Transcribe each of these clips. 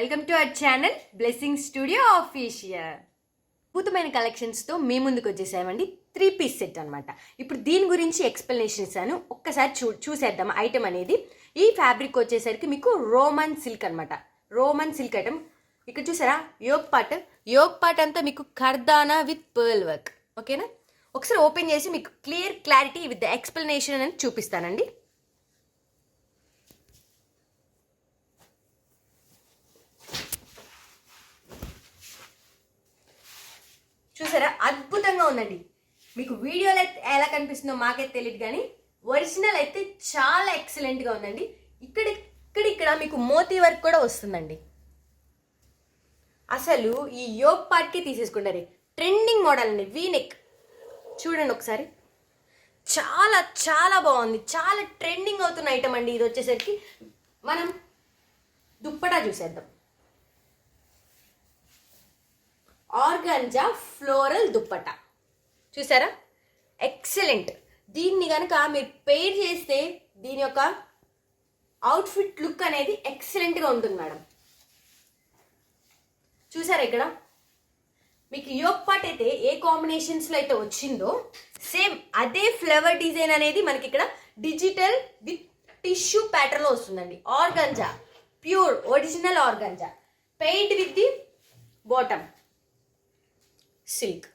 Welcome to our channel blessing studio official. అద్భుతమైన కలెక్షన్స్తో మీ ముందుకు వచ్చేసామండి. 3-piece సెట్ అనమాట. ఇప్పుడు దీని గురించి ఎక్స్ప్లెనేషన్ ఇస్తాను, ఒక్కసారి చూసేద్దాం. ఐటమ్ అనేది ఈ ఫ్యాబ్రిక్ వచ్చేసరికి మీకు రోమన్ సిల్క్ అనమాట. రోమన్ సిల్క్ ఐటమ్ ఇక్కడ చూసారా, యోగ్ పార్ట్ అంతా మీకు కర్దానా విత్ పర్ల్ వర్క్. ఓకేనా, ఒకసారి ఓపెన్ చేసి మీకు క్లారిటీ విత్ ద ఎక్స్ప్లెనేషన్ అని చూపిస్తానండి. చూసారా, అద్భుతంగా ఉందండి. మీకు వీడియోలో ఎలా కనిపిస్తుందో మాకైతే తెలియదు, కానీ ఒరిజినల్ అయితే చాలా ఎక్సలెంట్గా ఉందండి. ఇక్కడ మీకు మోతీ వర్క్ కూడా వస్తుందండి. అసలు ఈ యోగ్ పార్ట్కి తీసేసుకుంటారు. ట్రెండింగ్ మోడల్ అండి, వీనెక్. చూడండి ఒకసారి, చాలా చాలా బాగుంది. చాలా ట్రెండింగ్ అవుతున్న ఐటమ్ అండి. ఇది వచ్చేసరికి మనం దుప్పటా చూసేద్దాం. ఆర్గాంజా ఫ్లోరల్ దుప్పటా చూసారా, ఎక్సలెంట్. దీన్ని కనుక మీరు పెయిర్ చేస్తే దీని యొక్క అవుట్ఫిట్ లుక్ అనేది ఎక్సలెంట్గా ఉంటుంది మేడం. చూసారా, ఇక్కడ మీకు యోగ్ పార్ట్ అయితే ఏ కాంబినేషన్స్లో అయితే వచ్చిందో సేమ్ అదే ఫ్లవర్ డిజైన్ అనేది మనకి ఇక్కడ డిజిటల్ విత్ టిష్యూ ప్యాటర్న్లో వస్తుందండి. Organza, pure original organza, paint with the bottom silk.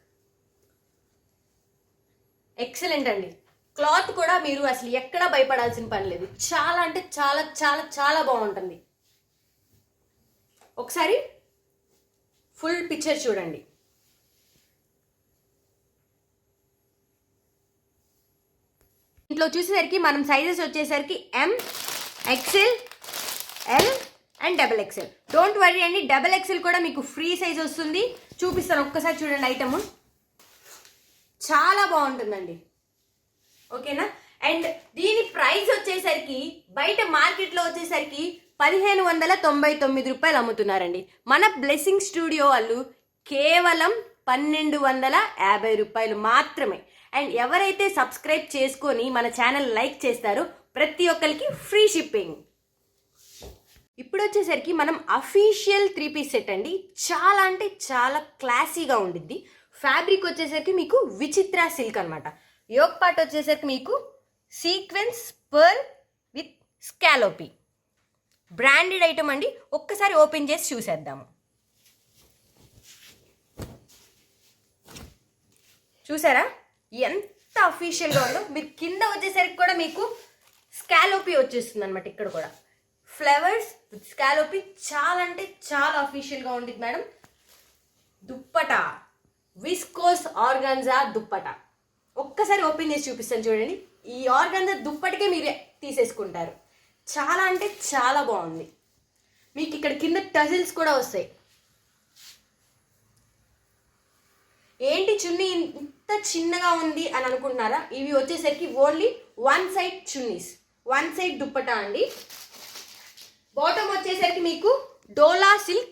Excellent అండి. క్లాత్ కూడా మీరు అసలు ఎక్కడా భయపడాల్సిన పని లేదు. చాలా అంటే చాలా చాలా చాలా బాగుంటుంది. ఒకసారి ఫుల్ పిక్చర్ చూడండి. ఇంట్లో చూసేసరికి మనం సైజెస్ వచ్చేసరికి M, XL, L and XXL. Don't worry అండి, XXL కూడా మీకు ఫ్రీ సైజ్ వస్తుంది. చూపిస్తాను, ఒక్కసారి చూడండి. ఐటమ్ చాలా బాగుంటుందండి. ఓకేనా, అండ్ దీని ప్రైస్ వచ్చేసరికి బయట మార్కెట్లో వచ్చేసరికి 1599 రూపాయలు అమ్ముతున్నారండి. మన బ్లెస్సింగ్ స్టూడియో వాళ్ళు కేవలం 1250 రూపాయలు మాత్రమే. అండ్ ఎవరైతే సబ్స్క్రైబ్ చేసుకొని మన ఛానల్ లైక్ చేస్తారో ప్రతి ఒక్కరికి ఫ్రీ షిప్పింగ్. ఇప్పుడు వచ్చేసరికి మనం అఫీషియల్ 3-piece సెట్ అండి. చాలా అంటే చాలా క్లాసీగా ఉండిద్ది. ఫ్యాబ్రిక్ వచ్చేసరికి మీకు విచిత్ర సిల్క్ అనమాట. యోగ్ పార్ట్ వచ్చేసరికి మీకు sequence pearl with scallopy. Branded item అండి. ఒక్కసారి ఓపెన్ చేసి చూసేద్దాము. చూసారా ఎంత అఫీషియల్గా ఉందో. మీరు కింద వచ్చేసరికి కూడా మీకు స్కాలోపీ వచ్చేస్తుంది అనమాట. ఇక్కడ కూడా ఫ్లవర్స్ విత్ స్కాలోపీ. చాలా అంటే చాలా అఫీషియల్గా ఉంటుంది madam. Dupatta viscose organza dupatta. ఒక్కసారి ఓపెన్ చేసి చూపిస్తాను చూడండి. ఈ ఆర్గాన్జా దుప్పటికే మీరు తీసేసుకుంటారు. చాలా అంటే చాలా బాగుంది. మీకు ఇక్కడ కింద టజిల్స్ కూడా వస్తాయి. ఏంటి చున్నీ ఇంత చిన్నగా ఉంది అని అనుకుంటున్నారా? ఇవి వచ్చేసరికి only one side chunnis, one side dupatta అండి. బాటమ్ వచ్చేసరికి మీకు డోలా సిల్క్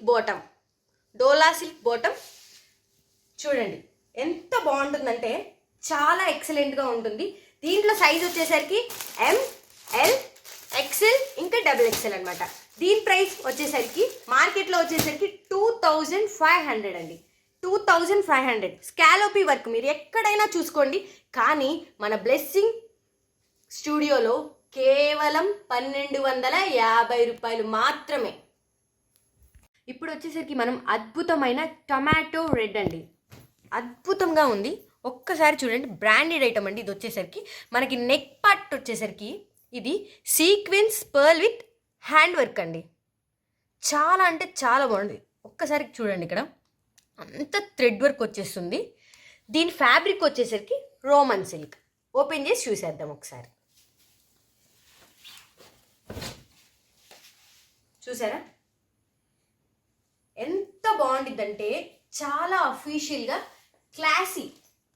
బాటమ్. చూడండి ఎంత బాగుంటుందంటే చాలా ఎక్సలెంట్గా ఉంటుంది. దీంట్లో సైజ్ వచ్చేసరికి M, L, XL ఇంకా XXL అనమాట. దీని ప్రైస్ వచ్చేసరికి మార్కెట్లో వచ్చేసరికి 2500 అండి. 2500. స్కాలోపీ వర్క్ మీరు ఎక్కడైనా చూసుకోండి, కానీ మన బ్లెస్సింగ్ స్టూడియోలో కేవలం 1250 రూపాయలు మాత్రమే. ఇప్పుడు వచ్చేసరికి మనం అద్భుతమైన టొమాటో రెడ్ అండి. అద్భుతంగా ఉంది. ఒక్కసారి చూడండి, బ్రాండెడ్ ఐటమ్ అండి. ఇది వచ్చేసరికి మనకి నెక్ పార్ట్ వచ్చేసరికి ఇది sequence pearl with hand work అండి. చాలా అంటే చాలా బాగుంది. ఒక్కసారి చూడండి, ఇక్కడ అంత థ్రెడ్ వర్క్ వచ్చేస్తుంది. దీని ఫ్యాబ్రిక్ వచ్చేసరికి రోమన్ సిల్క్. ఓపెన్ చేసి చూసేద్దాం ఒకసారి. చూసారా ఎంత బాగుండిద్దంటే చాలా అఫీషియల్గా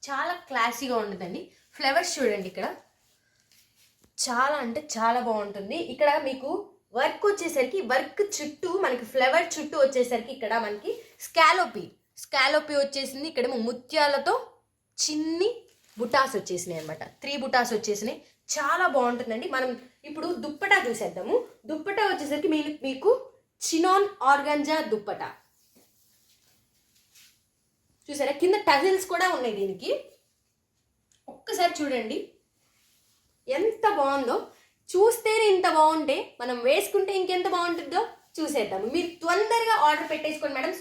చాలా క్లాసీగా ఉంటుందండి. ఫ్లవర్స్ చూడండి, ఇక్కడ చాలా అంటే చాలా బాగుంటుంది. ఇక్కడ మీకు వర్క్ వచ్చేసరికి వర్క్ చుట్టూ మనకి ఫ్లవర్ చుట్టూ వచ్చేసరికి ఇక్కడ మనకి స్కాలోపీ వచ్చేసింది. ఇక్కడ ముత్యాలతో చిన్ని బుటాస్ వచ్చేసినాయి అనమాట. 3 బుటాస్ వచ్చేసినాయి. చాలా బాగుంటుందండి. మనం ఇప్పుడు దుప్పటా చూసేద్దాము. దుప్పటా వచ్చేసరికి మీకు చినాన్ ఆర్గంజా దుప్పట. చూసారా, కింద టజిల్స్ కూడా ఉన్నాయి దీనికి. ఒక్కసారి చూడండి ఎంత బాగుందో. చూస్తేనే ఇంత బాగుంటే మనం వేసుకుంటే ఇంకెంత బాగుంటుందో చూసేద్దాము. మీరు తొందరగా ఆర్డర్ పెట్టేసుకోండి మేడం.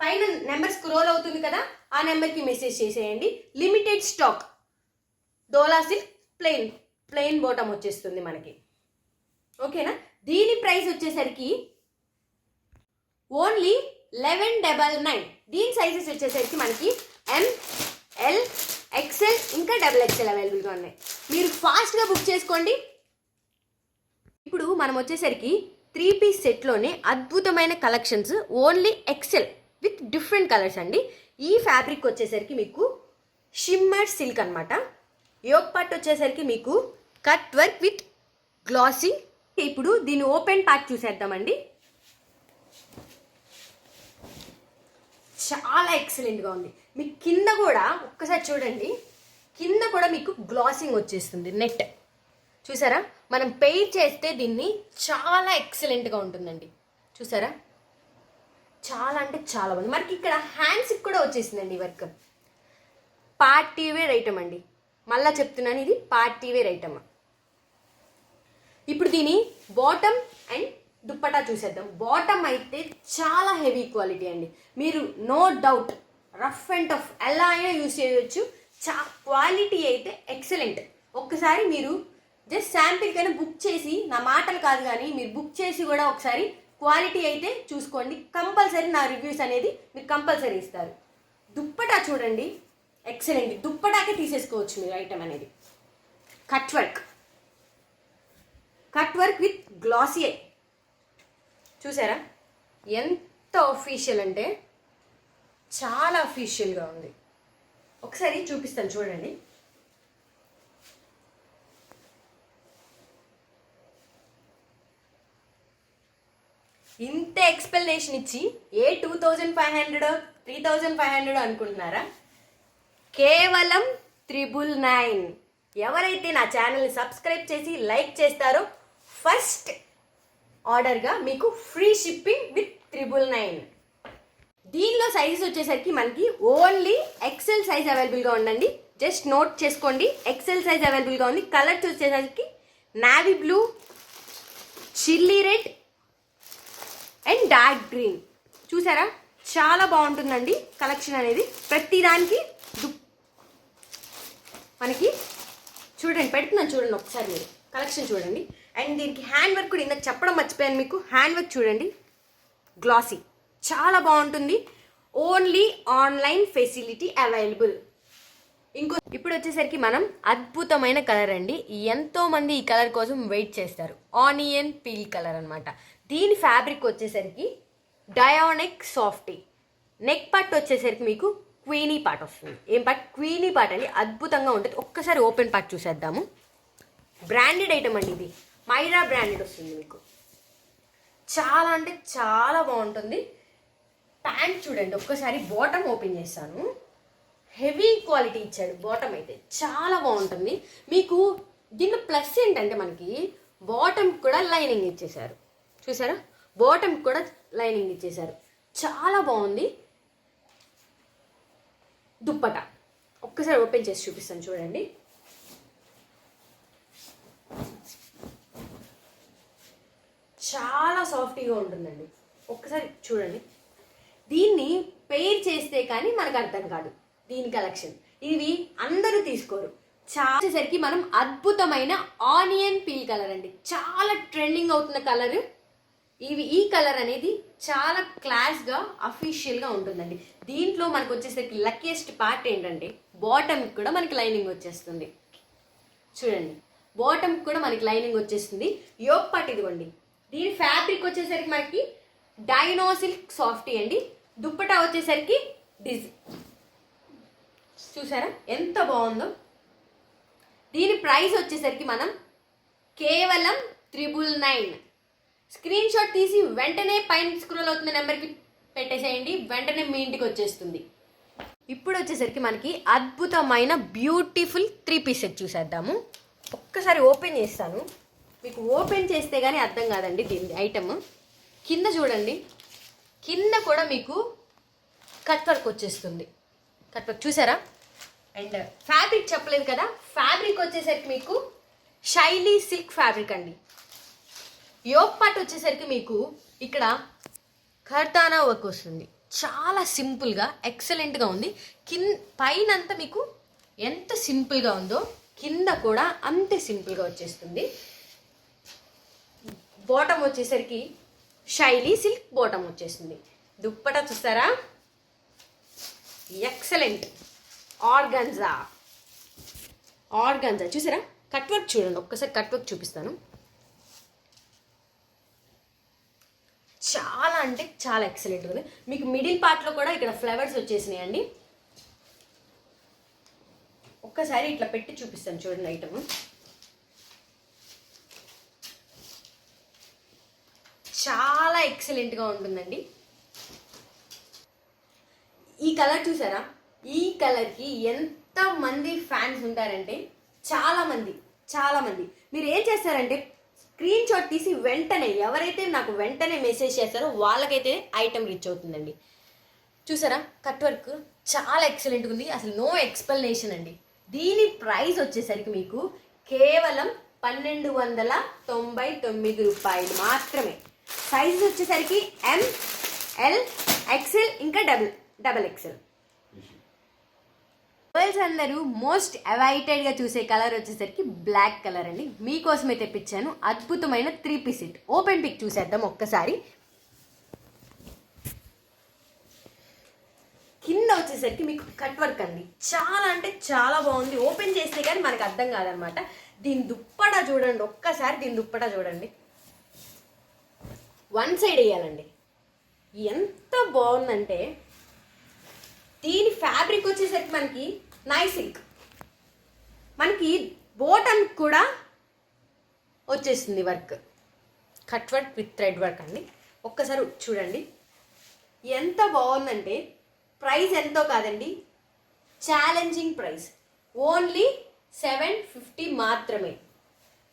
పైన నెంబర్ స్క్రోల్ అవుతుంది కదా, ఆ నెంబర్కి మెసేజ్ చేసేయండి. Limited stock. Dola silk plain bottom వచ్చేస్తుంది మనకి. ఓకేనా. దీని ప్రైస్ వచ్చేసరికి ఓన్లీ 1199. దీని సైజెస్ వచ్చేసరికి మనకి ML, XL ఇంకా XXL అవైలబుల్గా ఉన్నాయి. మీరు ఫాస్ట్గా బుక్ చేసుకోండి. ఇప్పుడు మనం వచ్చేసరికి 3 పీస్ సెట్లోనే అద్భుతమైన collections. Only XL with different colours అండి. ఈ ఫ్యాబ్రిక్ వచ్చేసరికి మీకు షిమ్మర్ సిల్క్ అనమాట. యోగ్ పార్ట్ వచ్చేసరికి మీకు కట్ వర్క్ విత్ గ్లాసీ. ఇప్పుడు దీని ఓపెన్ పార్ట్ చూసేద్దామండి. చాలా ఎక్సలెంట్గా ఉంది. మీకు కింద కూడా ఒక్కసారి చూడండి, కింద కూడా మీకు గ్లాసింగ్ వచ్చేస్తుంది. నెట్ చూసారా, మనం పెయిర్ చేస్తే దీన్ని చాలా ఎక్సలెంట్గా ఉంటుందండి. చూసారా, చాలా అంటే చాలా బాగుంది. మనకి ఇక్కడ హ్యాండ్స్కి కూడా వచ్చేసిందండి వర్క్. పార్టీ వేర్ ఐటమ్ అండి. మళ్ళా చెప్తున్నాను, ఇది పార్టీ వేర్ ఐటమ్. ఇప్పుడు దీని బాటమ్ అండ్ దుప్పటా చూసేద్దాం. బాటమ్ అయితే చాలా హెవీ క్వాలిటీ అండి. మీరు no doubt rough and tough ఎలా అయినా యూజ్ చేయవచ్చు. క్వాలిటీ అయితే ఎక్సలెంట్. ఒక్కసారి మీరు జస్ట్ శాంపిల్ కైనా బుక్ చేసి, నా మాటలు కాదు కానీ మీరు బుక్ చేసి కూడా ఒకసారి క్వాలిటీ అయితే చూసుకోండి. కంపల్సరీ నా రివ్యూస్ అనేది మీరు కంపల్సరీ ఇస్తారు. దుప్పటా చూడండి, ఎక్సలెంట్. దుప్పటాకే తీసేసుకోవచ్చు మీరు ఐటమ్ అనేది. Cut work with glassy. చూసారా ఎంత అఫీషియల్ అంటే చాలా అఫీషియల్గా ఉంది. ఒకసారి చూపిస్తాను చూడండి. ఇంత ఎక్స్ప్లెనేషన్ ఇచ్చి 2500 3500 అనుకుంటున్నారా? కేవలం 999. ఎవరైతే నా ఛానల్ని సబ్స్క్రైబ్ చేసి లైక్ చేస్తారో ఫస్ట్ ఆర్డర్గా మీకు ఫ్రీ షిప్పింగ్ విత్ 999. దీనిలో సైజెస్ వచ్చేసరికి మనకి ఓన్లీ XL సైజ్ అవైలబుల్గా ఉందండి. జస్ట్ నోట్ చేసుకోండి, XL సైజ్ అవైలబుల్గా ఉంది. కలర్స్ వచ్చేసరికి navy blue, chilli red and dark green. చూసారా, చాలా బాగుంటుందండి కలెక్షన్ అనేది. ప్రతిదానికి మనకి చూడండి, పెడుతున్నాను చూడండి ఒకసారి మీరు కలెక్షన్ చూడండి. అండ్ దీనికి హ్యాండ్ వర్క్ కూడా ఇందాక చెప్పడం మర్చిపోయాను మీకు. హ్యాండ్ వర్క్ చూడండి, గ్లాసీ, చాలా బాగుంటుంది. Only online facility available. ఇప్పుడు వచ్చేసరికి మనం అద్భుతమైన కలర్ అండి. ఎంతోమంది ఈ కలర్ కోసం వెయిట్ చేస్తారు. ఆనియన్ పీల్ కలర్ అనమాట. దీని ఫ్యాబ్రిక్ వచ్చేసరికి డయానిక్ సాఫ్టీ. నెక్ పార్ట్ వచ్చేసరికి మీకు క్వీనీ పార్ట్ వస్తుంది. ఏం పార్ట్? క్వీనీ పార్ట్ అండి. అద్భుతంగా ఉంటుంది. ఒక్కసారి ఓపెన్ పార్ట్ చూసేద్దాము. బ్రాండెడ్ ఐటమ్ అండి ఇది. మైరా బ్రాండెడ్ వస్తుంది మీకు. చాలా అంటే చాలా బాగుంటుంది. ప్యాంట్ చూడండి ఒక్కసారి. బాటమ్ ఓపెన్ చేస్తాను. హెవీ క్వాలిటీ ఇచ్చాడు బాటమ్ అయితే. చాలా బాగుంటుంది. మీకు దీనిలో ప్లస్ ఏంటంటే మనకి బాటమ్ కూడా లైనింగ్ ఇచ్చేసారు. చూసారా, బాటమ్ కూడా లైనింగ్ ఇచ్చేసారు. చాలా బాగుంది. దుప్పట ఒక్కసారి ఓపెన్ చేసి చూపిస్తాను చూడండి. చాలా సాఫ్ట్గా ఉంటుందండి. ఒక్కసారి చూడండి. దీన్ని పెయిర్ చేస్తే కానీ మనకు అర్థం కాదు దీని కలెక్షన్. ఇవి అందరూ తీసుకోరు. వచ్చేసరికి మనం అద్భుతమైన ఆనియన్ పీల్ కలర్ అండి. చాలా ట్రెండింగ్ అవుతున్న కలర్. ఈ కలర్ అనేది చాలా క్లాస్గా అఫీషియల్గా ఉంటుందండి. దీంట్లో మనకు వచ్చేసరికి లక్కీయెస్ట్ పార్ట్ ఏంటంటే బాటమ్ కూడా మనకి లైనింగ్ వచ్చేస్తుంది. చూడండి, బాటమ్ కూడా మనకి లైనింగ్ వచ్చేస్తుంది. యోగ్ పార్ట్ ఇదిగోండి. దీని ఫ్యాబ్రిక్ వచ్చేసరికి మనకి డైనో సిల్క్ సాఫ్టీ అండి. దుప్పటా వచ్చేసరికి చూసారా ఎంత బాగుందో. దీని ప్రైస్ వచ్చేసరికి మనం కేవలం 999. స్క్రీన్ షాట్ తీసి వెంటనే పైన స్క్రోల్ అవుతున్న నెంబర్కి పెట్టేసేయండి. వెంటనే మీ ఇంటికి వచ్చేస్తుంది. ఇప్పుడు వచ్చేసరికి మనకి అద్భుతమైన బ్యూటిఫుల్ 3 పీస్ సెట్ చూసేద్దాము. ఒక్కసారి ఓపెన్ చేస్తాను. మీకు ఓపెన్ చేస్తే కానీ అర్థం కాదండి దీని ఐటమ్. కింద చూడండి, కింద కూడా మీకు కట్ వర్క్ వచ్చేస్తుంది. కట్ వర్క్ చూసారా? అండ్ ఫ్యాబ్రిక్ చెప్పలేదు కదా, ఫ్యాబ్రిక్ వచ్చేసరికి మీకు షైలీ సిల్క్ ఫ్యాబ్రిక్ అండి. యోక్ పార్ట్ వచ్చేసరికి మీకు ఇక్కడ కర్దానా వర్క్ వస్తుంది. చాలా సింపుల్గా ఎక్సలెంట్గా ఉంది. పైన అంతా మీకు ఎంత సింపుల్గా ఉందో కింద కూడా అంతే సింపుల్గా వచ్చేస్తుంది. బాటమ్ వచ్చేసరికి షైలీ సిల్క్ బాటమ్ వచ్చేస్తుంది. దుప్పటా చూస్తారా? ఎక్సలెంట్ ఆర్గన్జా చూసారా? కట్ వర్క్ చూడండి, ఒక్కసారి కట్ వర్క్ చూపిస్తాను. చాలా అంటే చాలా ఎక్సలెంట్ ఉంది. మీకు మిడిల్ పార్ట్లో కూడా ఇక్కడ ఫ్లవర్స్ వచ్చేసినాయి అండి. ఒక్కసారి ఇట్లా పెట్టి చూపిస్తాను చూడండి ఐటమ్. చాలా ఎక్సలెంట్గా ఉంటుందండి. ఈ కలర్ చూసారా? ఈ కలర్కి ఎంతమంది ఫ్యాన్స్ ఉంటారంటే చాలా మంది. మీరు ఏం చేస్తారంటే స్క్రీన్ షాట్ తీసి వెంటనే ఎవరైతే నాకు వెంటనే మెసేజ్ చేస్తారో వాళ్ళకైతే ఐటమ్ రీచ్ అవుతుందండి. చూసారా? కట్ వర్క్ చాలా ఎక్సలెంట్గా ఉంది. అసలు నో ఎక్స్ప్లెనేషన్ అండి. దీని ప్రైస్ వచ్చేసరికి మీకు కేవలం 1299 రూపాయలు మాత్రమే. సైజ్ వచ్చేసరికి ML XL ఇంకా డబల్ XL. గర్ల్స్ అందరూ మోస్ట్ అవైటెడ్గా చూసే కలర్ వచ్చేసరికి బ్లాక్ కలర్ అండి. మీకోసమే తెప్పించాను అద్భుతమైన 3 పీస్ సెట్. ఓపెన్ పిక్ చూసేద్దాం ఒక్కసారి. కింద వచ్చేసరికి మీకు కట్ వర్క్ అండి. చాలా అంటే చాలా బాగుంది. ఓపెన్ చేస్తే కానీ మనకు అర్థం కాదనమాట. దీని దుప్పటా చూడండి ఒక్కసారి. దీని దుప్పటా చూడండి, వన్ సైడ్ వేయాలండి. ఎంత బాగుందంటే దీని ఫ్యాబ్రిక్ వచ్చేసరికి మనకి నైస్ సిల్క్. మనకి బోటమ్ కూడా వచ్చేస్తుంది work. Cut work with thread work అండి. ఒక్కసారి చూడండి ఎంత బాగుందంటే. ప్రైస్ ఎంతో కాదండి, ఛాలెంజింగ్ ప్రైస్. ఓన్లీ 750 మాత్రమే.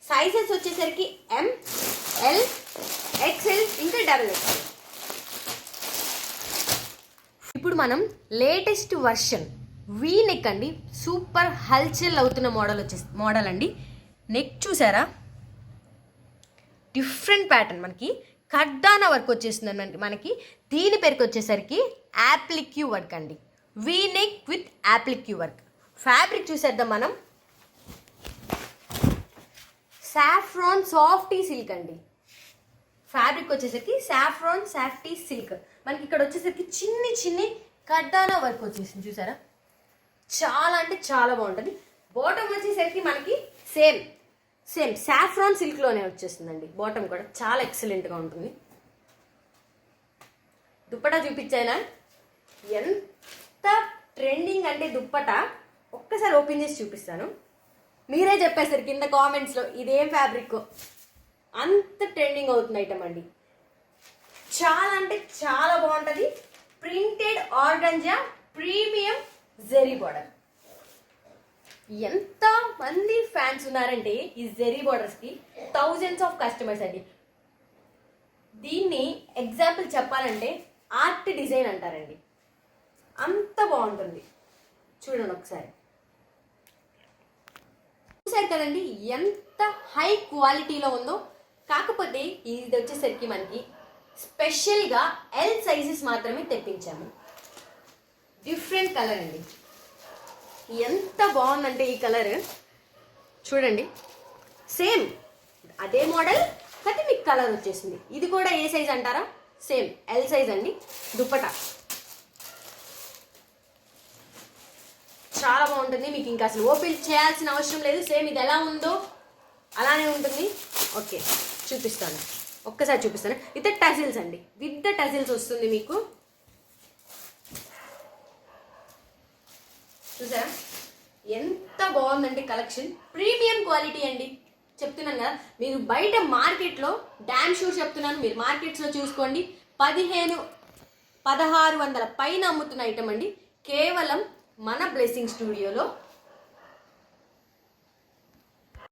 సైజెస్ వచ్చేసరికి ML XL ఇంకా XXL. ఇప్పుడు మనం లేటెస్ట్ వర్షన్ వీ నెక్ అండి. సూపర్ హల్చల్ అవుతున్న మోడల్ అండి. నెక్ చూసారా? Different pattern. మనకి కర్దానా వర్క్ వచ్చేస్తుందండి. మనకి దీని పేరుకి వచ్చేసరికి యాప్లిక్యూ వర్క్ అండి. V neck with applique work. Fabric చూసేద్దాం మనం. సాఫ్రాన్ సాఫ్టీ సిల్క్ అండి. ఫ్యాబ్రిక్ వచ్చేసరికి సాఫ్రాన్ సాఫ్టీ సిల్క్. మనకి ఇక్కడ వచ్చేసరికి చిన్ని కర్దానా వర్క్ వచ్చేసింది చూసారా? చాలా అంటే చాలా బాగుంటుంది. బాటమ్ వచ్చేసరికి మనకి సేమ్ సాఫ్రాన్ సిల్క్లోనే వచ్చేస్తుందండి. బాటమ్ కూడా చాలా ఎక్సలెంట్గా ఉంటుంది. దుప్పటా చూపించానా? ఎంత ట్రెండింగ్ అంటే దుప్పటా. ఒక్కసారి ఓపెన్ చేసి చూపిస్తాను. మీరే చెప్పేసరికి కింద కామెంట్స్లో ఇదేం ఫ్యాబ్రిక్. అంత ట్రెండింగ్ అవుతుంది ఐటమ్ అండి. చాలా అంటే చాలా బాగుంటుంది. Printed organza premium zari border. ఎంత మంది ఫ్యాన్స్ ఉన్నారంటే ఈ జెరీ బార్డర్స్కి థౌజండ్స్ ఆఫ్ కస్టమర్స్ అండి. దీన్ని ఎగ్జాంపుల్ చెప్పాలంటే ఆర్ట్ డిజైన్ అంటారండి. అంత బాగుంటుంది. చూడండి ఒకసారి. చూసారు కదండి ఎంత హై క్వాలిటీలో ఉందో. కాకపోతే ఇది వచ్చేసరికి మనకి స్పెషల్గా L సైజెస్ మాత్రమే తెప్పించాము. డిఫరెంట్ కలర్ అండి. ఎంత బాగుందంటే ఈ కలర్ చూడండి. సేమ్ అదే మోడల్ కానీ మీకు కలర్ వచ్చేసింది. ఇది కూడా ఏ సైజ్ అంటారా? సేమ్ L సైజ్ అండి. దుప్పటా చాలా బాగుంటుంది. మీకు ఇంకా అసలు ఓపెన్ చేయాల్సిన అవసరం లేదు. సేమ్ ఇది ఎలా ఉందో అలానే ఉంటుంది. ఓకే చూపిస్తాను, ఒక్కసారి చూపిస్తాను. విత్ టజిల్స్ అండి. విత్ ద టజిల్స్ వస్తుంది మీకు. చూసారా ఎంత బాగుందండి కలెక్షన్. ప్రీమియం క్వాలిటీ అండి. చెప్తున్నాను కదా, మీరు బయట మార్కెట్లో డామ్ షూర్ చెప్తున్నాను, మీరు మార్కెట్స్లో చూసుకోండి. 1500-1600 పైన అమ్ముతున్న ఐటమ్ అండి. కేవలం మన బ్లెస్సింగ్ స్టూడియోలో